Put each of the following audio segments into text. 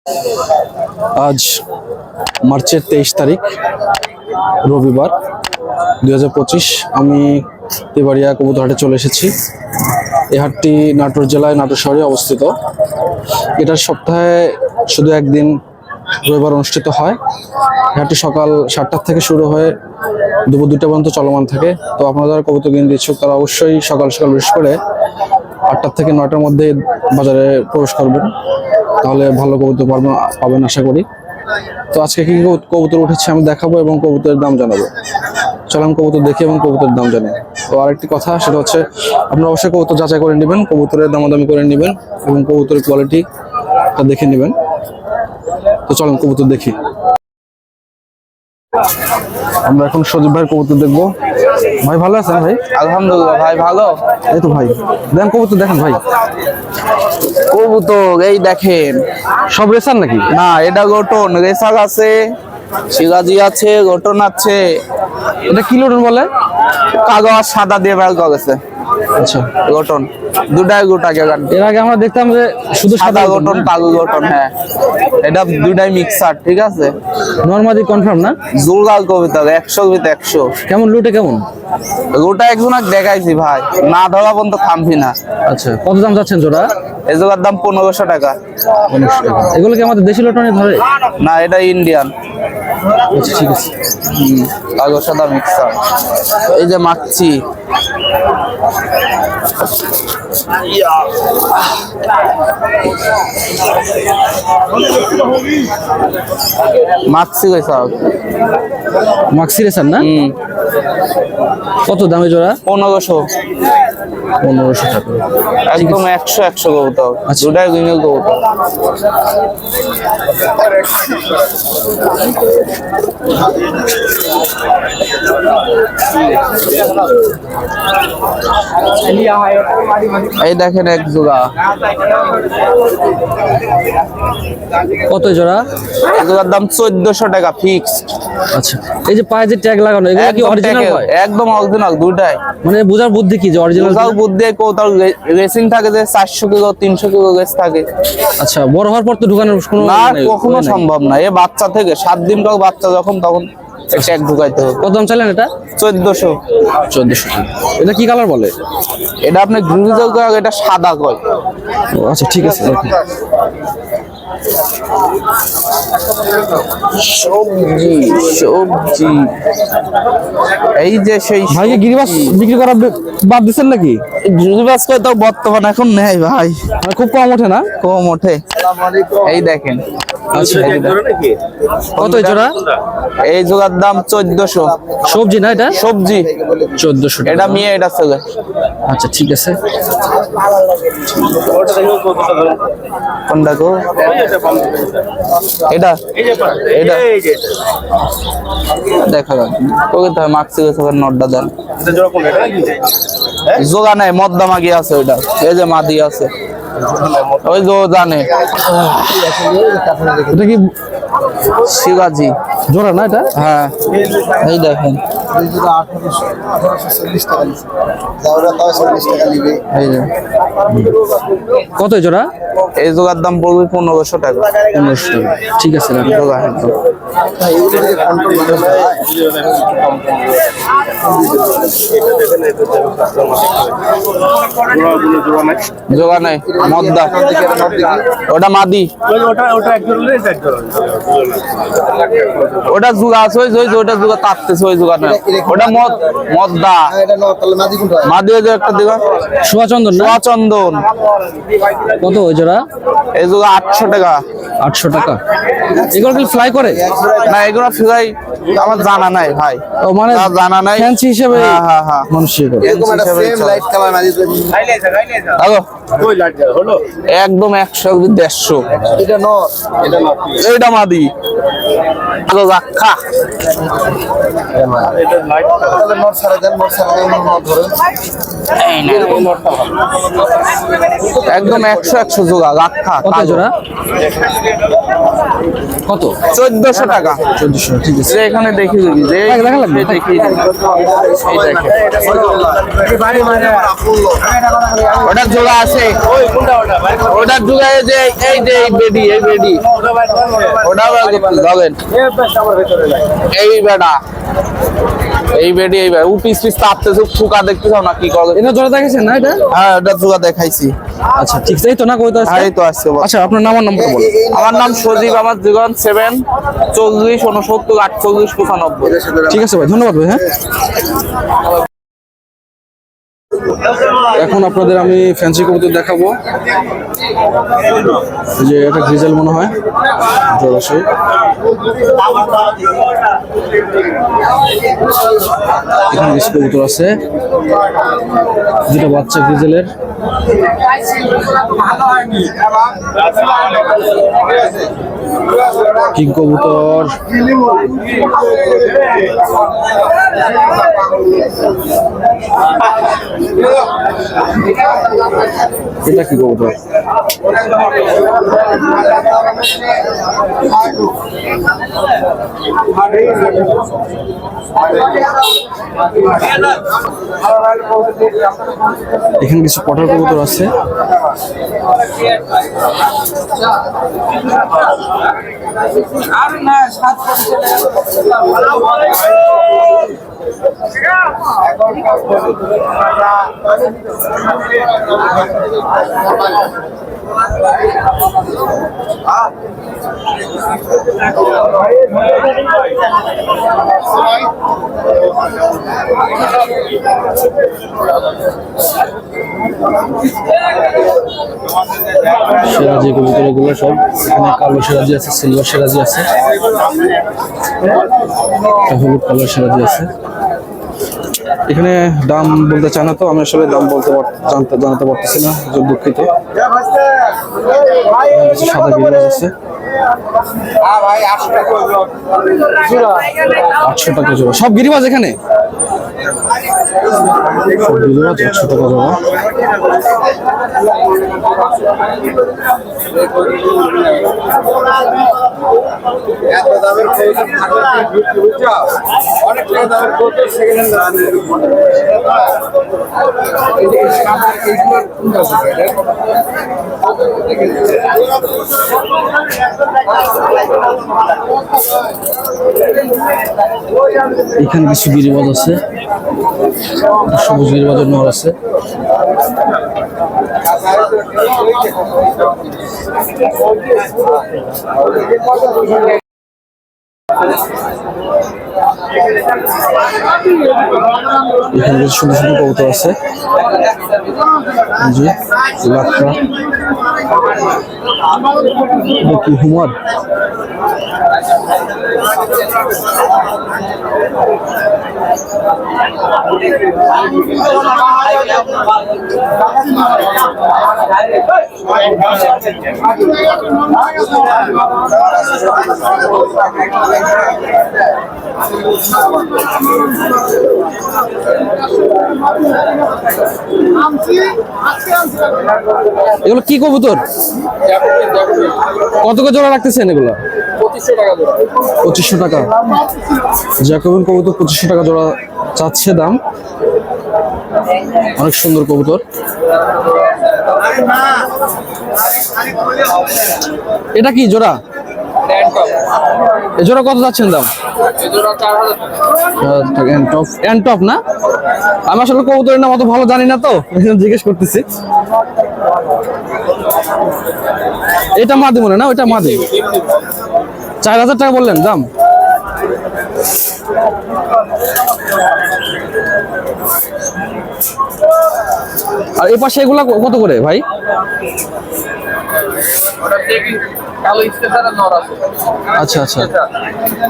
আজ মার্চের 23 তারিখ রবিবার 2025। আমি তেবাড়িয়া কবুতরহাটে চলে এসেছি। এই হাটটি নাটোর জেলায় নাটোর শহরে অবস্থিত। এটার সপ্তাহে শুধু একদিন রবিবার অনুষ্ঠিত হয়। হাটটি সকাল 7টা থেকে শুরু হয়ে দুপুর 2টা পর্যন্ত চলমান থাকে। তো আপনারা যারা কবুতর কিনতে ইচ্ছুক তারা অবশ্যই সকাল সকাল বিশেষ করে 8টা থেকে 9টার মধ্যে বাজারে প্রবেশ করবেন, তাহলে ভালো কবুতর পাবেন আশা করি। তো আজকে কি কবুতর উঠেছে আমি দেখাবো এবং কবুতরের দাম জানাবো। চলাম কবুতর দেখি এবং কবুতরের দাম জানি। তো আরেকটি কথা, সেটা হচ্ছে আপনারা অবশ্যই কবুতর যাচাই করে নেবেন, কবুতরের দামাদামি করে নেবেন এবং কবুতরের কোয়ালিটিটা দেখে নেবেন। তো চলেন কবুতর দেখি। আমরা এখন সজীব ভাইয়ের কবুতর দেখবো। ভাই ভালো আছেন ভাই? আলহামদুলিল্লাহ ভাই ভালো। এই তো ভাই দেখেন কবুতর, দেখেন ভাই কবুতর এই দেখেন। সব রেসার নাকি? না, এটা গঠন রেসাল আছে, সিরাজি আছে, গঠন আছে। এটা কি লোটন বলে? কাগজ সাদা দিয়ে বের করেছে। আচ্ছা, গঠন দুটাই গোটা গেগান। এর আগে আমরা দেখতাম যে শুধু সাদা গঠন কাগজ গঠন। হ্যাঁ, এটা দুটাই মিক্সার। ঠিক আছে, নরমালি কনফার্ম না? জোরগাল কবিতা 100 ভিতরে 100। কেমন লুটে কেমন? গোটা একজন দেখাইছি ভাই, না ধরা পর্যন্ত থামবি না। আচ্ছা, কত দাম যাচ্ছেন জোড়া? এই জোড়ার দাম 1500 টাকা। 1500 টাকা। এগুলো কি আমাদের দেশি লটনে ধরে? না, এটা ইন্ডিয়ান। আচ্ছা ঠিক আছে। কাগজ সাদা মিক্সার। এই যে মাছি, মাছি কইছা মাক্সি রেসার না? কত দামে জোড়া? 1500। 1500 টাকা একদম 100 কবুতর। আচ্ছা। দুটাই গুইনেল কবুতর। এই দেখেন এক জোড়া। কত জোড়া? এই জোড়ার দাম 1400 টাকা ফিক্সড। আচ্ছা, এই যে পায়ে যে ট্যাগ লাগানো, এগুলো কি অরিজিনাল হয়? একদম অরিজিনাল দুটাই। মানে বোঝার বুদ্ধি কি যে অরিজিনাল? কোথাও বুদ্ধি কোথাও রেসিং থাকে যে 400 কিলো 300 কিলো রেস থাকে। আচ্ছা, বড় হওয়ার পর তো ঢুকানোর কোনো না, কখনো সম্ভব না। এ বাচ্চা থেকে 7 দিন কাউ বাচ্চা যখন তখন ট্যাগ ঢুকাইতে হবে। কত দাম চাইলেন এটা? 1400। 1400 টাকা। এটা কি কালার বলে? এটা আপনি গ্রিজল কয়, এটা সাদা কয়। ও আচ্ছা ঠিক আছে। সবজি সবজি। এই যে সেই ভাইকে গিরিবাস বিক্রি করা বাদ দিচ্ছেন নাকি? গিরিবাস কয় তো বর্তমান এখন নেই ভাই, মানে খুব কম ওঠে না? কম ওঠে। এই দেখেন। আচ্ছা, কত জোড়া? এই জোড়ার দাম 1400। সবজি না এটা? সবজি 1400 টাকা। এটা মেয়ে, এটা ছেলে। আচ্ছা ঠিক আছে। কোনটা গো? এটা এটা দেখা যাক ওকে তো মাক্সি গেছে, নটটা দেন। জোগা নাই, মদ্দা মাগি আছে ওইটা। এই যে মাদি আছে, ওই যে জানে। এটা কি শিগাজি জোড়া না এটা? হ্যাঁ, এই দেখেন। এই যে কত জোড়া? এই জোগার দাম পড়বে 1500 টাকা। 1500 টাকা। ঠিক আছে রাখো। জোগা একদম। জোগা নাই, মদ্দা। ওটা মাদি, ওটা জোগা আছে। ওটা জোগা তাপতেছে, ওই জোগা না। ওটা মদ্দা মাদি। ওই যে একটা দিবা সুয়াচন্দন না? চন্দন। কত ওই জোড়া? এই জোগা 800 টাকা। 800 টাকা। এগুলো কি ফ্লাই করে? না, এগুলো ফ্লাই আমার জানা নাই ভাই। ও মানে জানা নাই, ফ্যান্সি হিসেবে। হ্যাঁ হ্যাঁ হ্যাঁ, মানুষ ইয়ে করে। একদম 100 150। এটা মাদি। খা একদম 100 জোড়া রাখা। কত জোড়া? কত? 1400 টাকা। 1400। ঠিক আছে। এখানে দেখি দেখা লাগবে। দেখি ওটা জোড়া আছে, আছে ওটা যুগায় যে এই যে বেডি ওটা ধরেন এই বেটা এই বেডি এই ও পিস তাপতেছে ফুকা দেখতেছ না কি করে এটা জোড়া দেখেছেন না এটা? হ্যাঁ এটা যুগা দেখাইছি। আচ্ছা ঠিক আছে, এই তো না কই তো আছে? হ্যাঁ এই তো আসছে। আচ্ছা আপনার নাম আর নাম্বার বলুন। আমার নাম সজীব, আমার 07 40 69 48 95। ঠিক আছে ভাই, ধন্যবাদ ভাই। হ্যাঁ, এখন আপনাদের আমি ফ্যান্সি কবুতর দেখাবো। যে এটা গ্রিজেল মনে হয়, জলাশয়। এখানে কিছু কবুতর আছে, দুটো বাচ্চা গ্রিজেলের। কিং কবুতর, এটা কি কবুতর? এখানে কিছু পটার কবুতর আছে। সিরাজি কবুতর এগুলো সব। এখানে কালো সিরাজি আছে, সিলভার সিরাজি আছে, হলুদ কালার সিরাজি আছে। এখানে দাম বলতে চায় না, তো আমি আসলে দাম জানাতে পারতেছি না, দুঃখিত। সাদা গিরিবাজ আছে 800 টাকা জোড়া। সব গিরিবাজ এখানে, সব গিরিবাজ 800 টাকা জোড়া। এখানে কিছু গিরিবাজ আছে, সবুজ গিরিবাজের নর আছে। এখানে কিছু সুন্দর সুন্দর কবুতর আছে, জি লাখরা। কি হুমার, এগুলো কি কবুতর? কত করে জোড়া রাখতেছেন এগুলো? 2500 টাকা। জ্যাকোবিন কবুতর 2500 টাকা জোড়া চাচ্ছে দাম। অনেক সুন্দর কবুতর। এটা কি জোড়া? এই জোড়া কত যাচ্ছেন দাম? এনটপ না? আমি আসলে কবুতরের নাম অত ভালো জানি না, তো জিজ্ঞেস করতেছি। এটা মাদি মনে না? ওইটা মাদি। 4000 টাকা বললেন দাম। আর এই পাশে এগুলা কত করে ভাই? আচ্ছা আচ্ছা।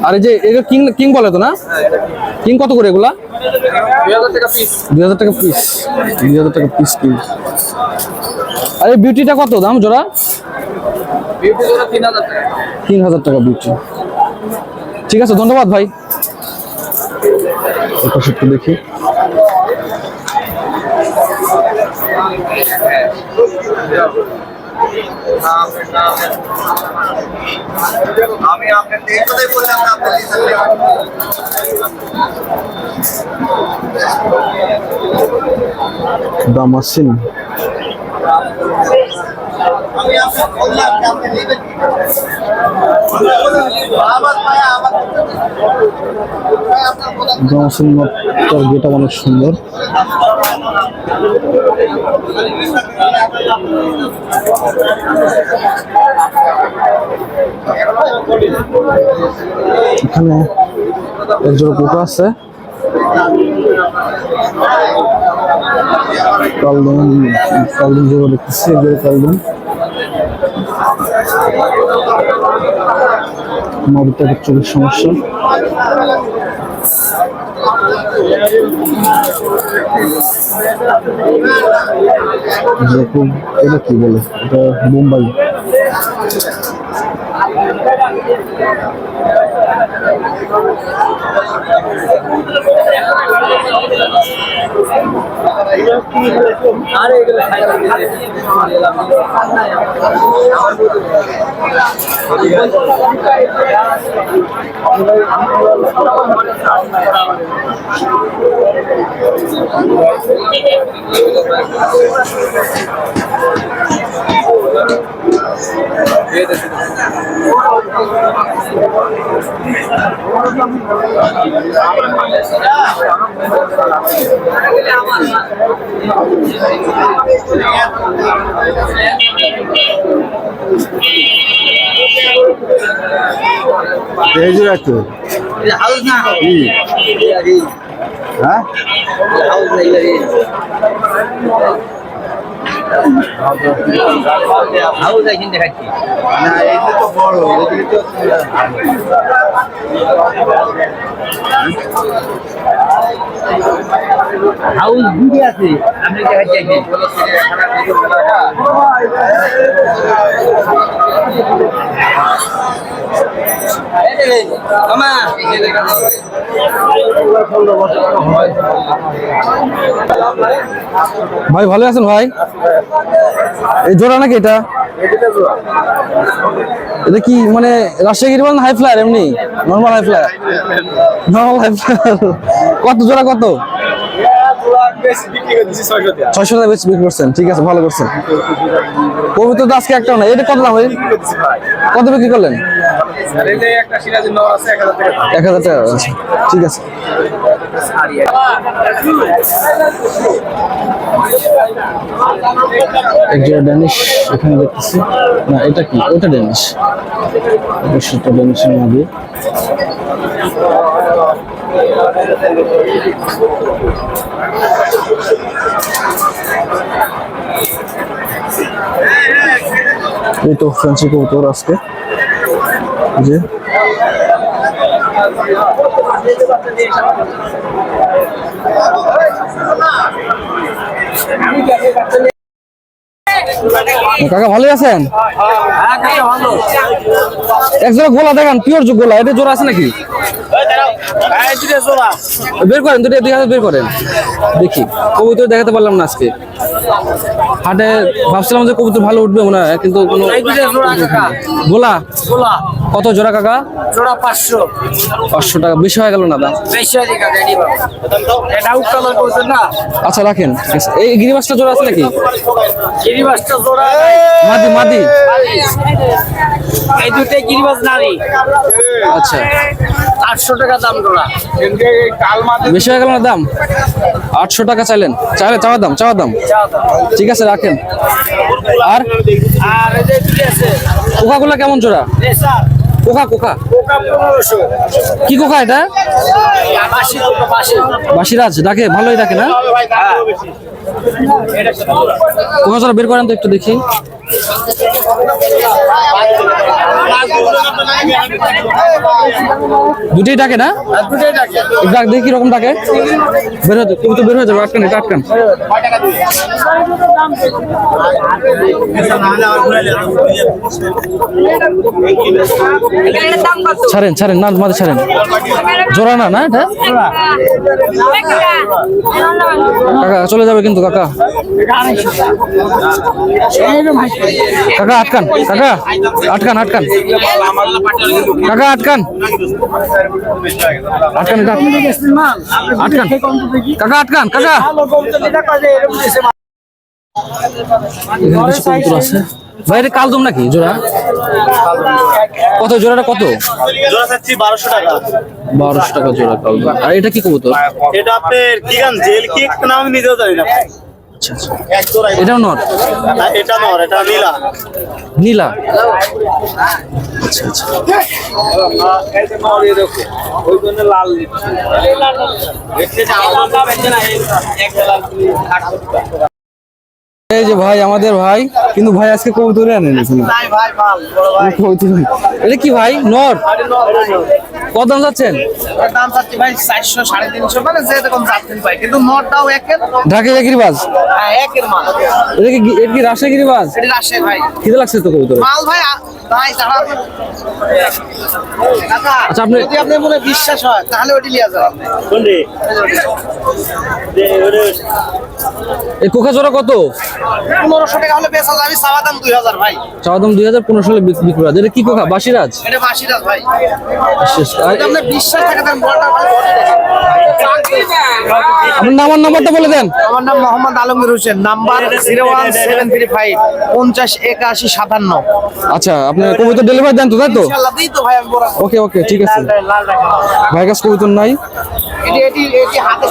আর এই যে এগুলো কিং বলে তো না? কিং কত করে এগুলা? 2000 টাকা পিস। 2000 টাকা পিস। 2000 টাকা পিস কিং। আর এই বিউটিটা কত দাম জোড়া? বিউটি জোড়া 3000 টাকা। 3000 টাকা বিউটি। ঠিক আছে, ধন্যবাদ ভাই। এটা একটু দেখি। দাম আসছে না। জনসম্মতটার গেটটা অনেক সুন্দর। এখানে একজোড়া কুকুর আছে, কালদিন জোড়া দেখতেছি, কালদিন মবিটার চোখের সমস্যা। এটা কি বলে, এটা মুম্বাই। হাউস দুটি আছে, আপনি দেখাচ্ছি। ভাই ভালো আছেন ভাই? এই জোড়া নাকি এটা? এটা কি মানে রাজশাহী বলেন হাই ফ্লায়ার? এমনি normal high flyer? Normal high flyer. কত জোড়া কত? 600 টাকা বেশি বিক্রি করছেন, ঠিক আছে, ভালো করছেন। পবিত্র তো আজকে একটাও না। এটা কত দাম ভাই? কত বিক্রি করলেন? 1000 টাকা। আচ্ছা ঠিক আছে। একজোড়া ড্যানিশ এখানে দেখতেছি। না এটা কি? ওটা ড্যানিশ, সেটা ড্যানিশের মধ্যে। এই তো ফ্রেঞ্চি কবুতর আজকে যে কাকা ভালো আছেন? এক জোড়া গোলা দেখান, পিওর গোলা। এটা জোড়া আছে নাকি? বের করেন, দুটো দুই হাজার বের করেন দেখি। কবুতর দেখাতে পারলাম না আজকে হাটে, ভাবছিলাম যে কবুতর ভালো উঠবে মনে হয়, কিন্তু কোনো গোলা। কত জোড়া কাকা? জোড়া 500 টাকা। বেশি হয়ে গেল না দাম? আচ্ছা রাখেন। এই গিরিবাসটা জোড়া আছে নাকি? গিরিবাসটা জোড়া মাদি মাদি। এই দুটো গিরিবাস নারী। আচ্ছা 800 টাকা দাম জোড়া। বেশি হয়ে গেল না দাম? 800 টাকা চাইলেন? চাওয়া দাম। ঠিক আছে রাখেন। আর এই যে দুটো আছে কোকাগুলা কেমন জোড়া? Racer Coca Coca 1500। কি কোকা এটা? বাসিরাজ ডাকে, ভালোই ডাকে না? কোকা জোড়া বের করেন তো একটু দেখি। দুটোই ডাকে না? ডাক দেখি কিরকম ডাকে। বের হয়ে তুমি তো বের হয়ে যাবে। আটকান, এটা আটকান। ছাড়েন না, মাঝে ছাড়েন। জোড়া না না এটা? কাকা চলে যাবে কিন্তু কাকা। কাকা আটকান, আটকান কাকা আটকান কাকা আটকান কাকা। এখানে কিছু কবুতর আছে ভাই, এটা কালদম নাকি জোড়া? কত জোড়াটা কত? জোড়া চাচ্ছি 1200 টাকা। 1200 টাকা জোড়া কালদম। আর এটা কি কবুতর? এটা আপনার কি গান জেল কি একটা নাম আমি নিজেও জানি না। আচ্ছা আচ্ছা, এক জোড়া এটাও নর? এটা নর, এটা নীলা। নীলা, আচ্ছা আচ্ছা। এই যে নর এই দেখো, ওই জন্য লাল লিখছে। দেখতে যে আমার দাম আছে না, এই এক লাল 800 টাকা। এই যে ভাই আমাদের ভাই, কিন্তু ভাই আজকে কবুতরে আনেন নাই ভাই, মাল বড় ভাই। কবুতর। এটা কি ভাই, নর? কত দাম যাচ্ছেন? এর দাম চাচ্ছি ভাই 400 350, মানে যে রকম চাচ্ছেন ভাই, কিন্তু নরটাও একের। ঢাকা গিরিবাজ? হ্যাঁ, একের মাল। এটা কি রাজশাহী গিরিবাজ? এটা রাজশাহী ভাই। খিদে লাগছে তো কবুতর। মাল ভাই ভাই তারা আচ্ছা, আপনি যদি আপনার মনে বিশ্বাস হয় তাহলে ওটি লিয়া যাবে। কোনটি? এই কোকা জোড়া কত? 1500 টাকা হলে বেচা যাবে, চাওয়া দাম 2000 ভাই। চাওয়া দাম 2015 সালে বিক্রি করা। এটা কি কোকা? বাসিরাজ? এটা বাসিরাজ ভাই। শেষ। আর যদি আপনার বিশ্বাস থাকে তাহলে বলটা ভাই বলে দেখেন। আপনার নাম আর নাম্বারটা বলে দেন। আমার নাম মোহাম্মদ আলমগীর হোসেন, নাম্বার 01735 50 81 57। আচ্ছা, আপনি কবুতর ডেলিভারি দেন তো, তাই তো? ইনশাআল্লাহ দিই তো ভাই আমি বড়। ওকে ওকে, ঠিক আছে। লাল রাখা। ভাই কাছে কবুতর নাই? এটি হাতে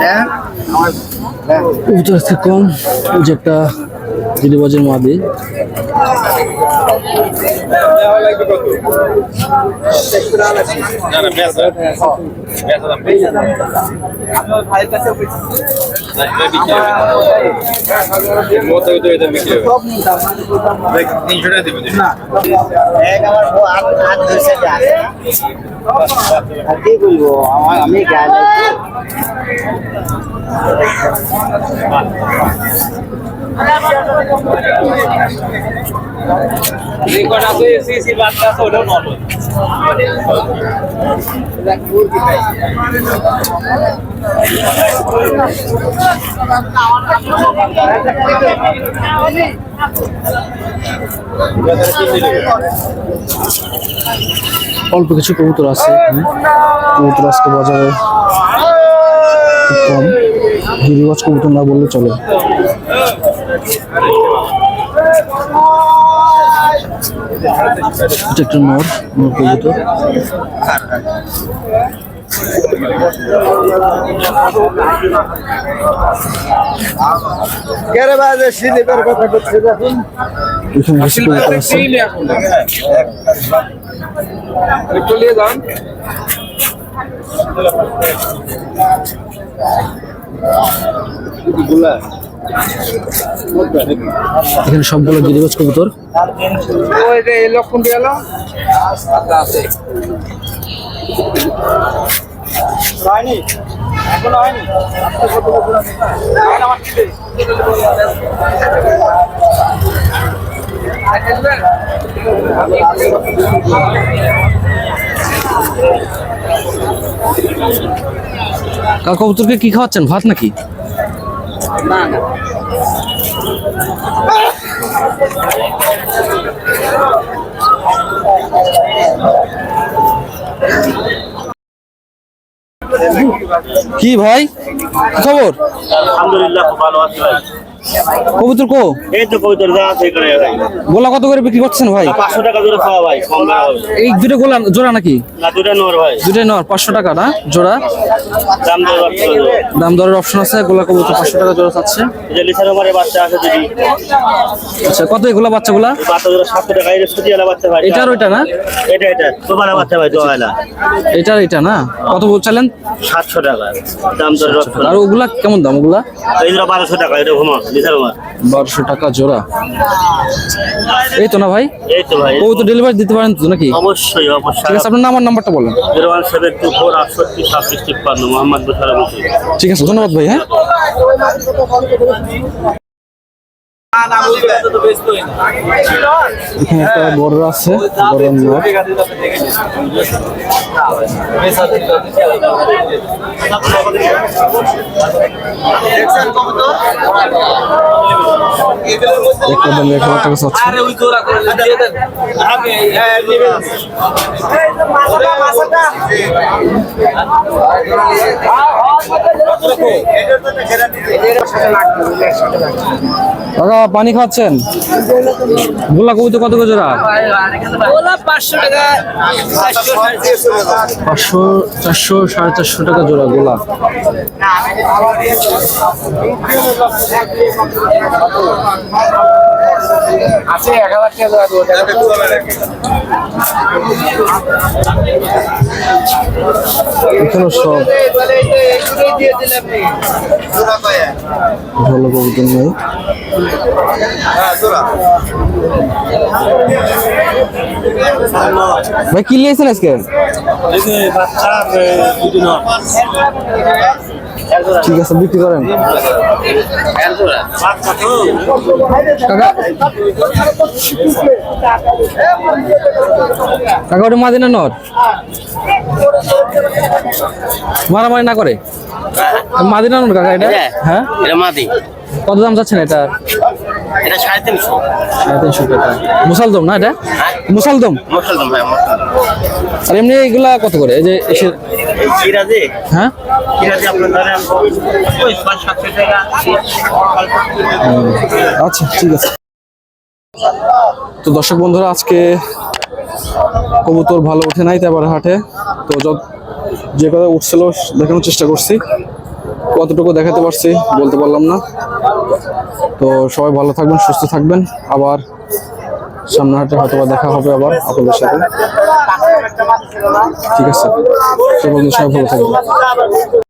হ্যাঁ কবুতর আছে কম। ওই যে একটা গিরিবাজের মাদি। কি বলবো আমি গান রেকর্ড আছে সিসি বাচ্চা আছে ওটা নট অল্প কিছু কবুতর আছে এখানে। কবুতর আজকে বাজারে খুব কম। গিরিবাজ কবুতর না বললে চলে। এটা একটা নর কবুতর। কেরে বাজে সিলিপের কথা করছে দেখুন এখানে কিছু কবুতর আছে। একটু নিয়ে যান এখানে সবগুলো গিরিবাজ কবুতর। ওই যে এই লক্ষণ দিয়ে এলো আছে হয়নি এখনো হয়নি কবুতরকে কি খাওয়াচ্ছেন, ভাত নাকি? না না কি ভাই, কি খবর? আলহামদুলিল্লাহ খুব ভালো আছি ভাই কবুতর কো? এই তো কবুতর যা আছে এখানে গোলা কত করে বিক্রি করছেন ভাই? 500 টাকা জোড়া খাওয়া ভাই কম দাম হবে এই দুটো গোলা জোড়া নাকি? না দুটো নর ভাই দুটোই নর, 500 টাকা না জোড়া? দাম দর দাম দরের অপশন আছে। গোলা কবুতর 500 টাকা জোড়া চাচ্ছে। যে লিসার মারে বাচ্চা আছে যদি আচ্ছা, কত এগুলা বাচ্চাগুলা? বাচ্চা জোড়া 700 টাকা এর সুজিয়ালা বাচ্চা ভাই এটার ওইটা না? এটা তোমার বাচ্চা ভাই দোয়ালা এটার এটা না? কত বলছিলেন? 700 টাকা দাম দর আর ওগুলা কেমন দাম ওগুলা? এই জোড়া 1200 টাকা এটা ঘুমা লিসার মার 1200 টাকা জোড়া। এই তো না ভাই? এই তো ভাই কবুতর ডেলিভারি দিতে পারেন তো নাকি? অবশ্যই ঠিক অবশ্যই আছে, আপনার নাম আর নাম্বারটা বলেন। 01724 68 26 53 মোহাম্মদ বশার হোসেন। ঠিক আছে, ধন্যবাদ ভাই। হ্যাঁ। এখানে একটা বড় আছে, বড় নর। একটা দাম 1,000 টাকা চাচ্ছে। কাকা পানি খাচ্ছেন? গোলা কবুতর কত করে জোড়া? 500, 400, 450 টাকা জোড়া গোলা। আছে 1000 টাকা এখানে সব ভালো কবুতর নেই। ভাই কি নিয়েছেন আজকে? ঠিক আছে, বিক্রি করেন। কাকা কাকা ওটা মাদিনা নর মারামারি না করে? মাদিনা নর কাকা এটা? হ্যাঁ, এটা মাদি। কত দাম চাচ্ছেন এটা? এটা 350। 350 টাকা। মুসালদম না এটা? মুসালদম। মুসলমান ভাই, মুসলমান। আর এমনি এগুলা কত করে? এই যে সিরাজে, হ্যাঁ সিরাজে আপনার ধরেন 500-700 টাকা। আচ্ছা ঠিক আছে। তো দর্শক বন্ধুরা, আজকে কবুতর ভালো উঠে নাই তেবার হাটে। তো যে কথা উঠছিল দেখানোর চেষ্টা করছি, কতটুকু দেখাতে পারছি বলতে পারলাম না। তো সবাই ভালো থাকবেন, সুস্থ থাকবেন। আবার সামনে হাটে হয়তো দেখা হবে আবার আপনাদের সাথে। ঠিক আছে, সবাই ভালো থাকবেন।